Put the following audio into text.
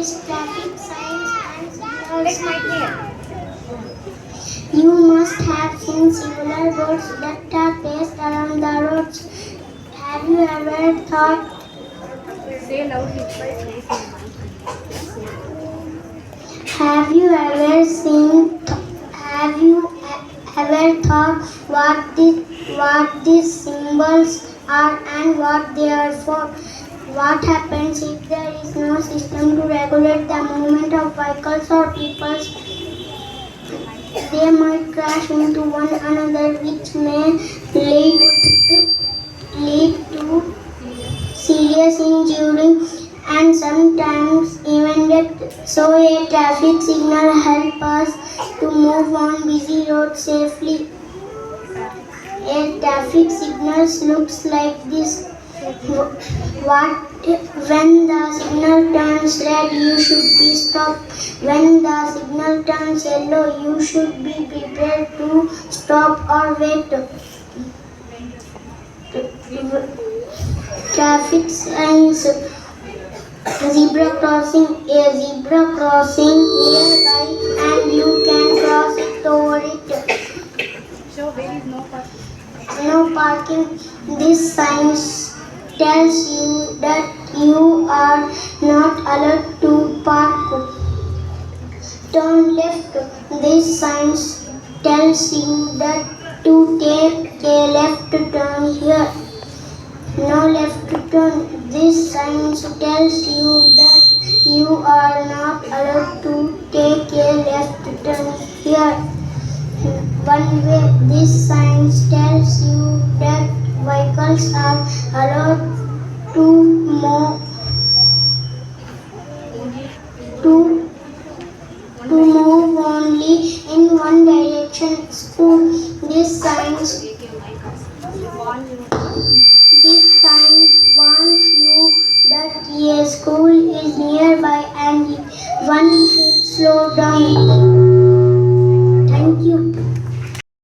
these traffic signs and signals. You must have seen similar boards that are placed around the roads. Have you ever thought? Say loudly. Have you ever seen? Have you ever thought what these symbols are and what they are for? What happens if there is no system to regulate the movement of vehicles or people? They might crash into one another, which may lead to serious injury and sometimes even death. So a traffic signal helps us to move on busy roads safely. A traffic signal looks like this. When the signal turns red, you should be stopped. When the signal turns yellow, you should be prepared to stop or wait. Traffic signs. Zebra crossing. A zebra crossing nearby and you can cross it over it. So there is no parking. This sign tells you that you are not allowed to park. Turn left. This sign tells you that to take a left turn here. No left turn. This sign tells you that you are not allowed to take a left turn here. One way. This sign tells you that vehicles are allowed to move to move only in one direction. School. This sign warns you that a school is nearby and one should slow down.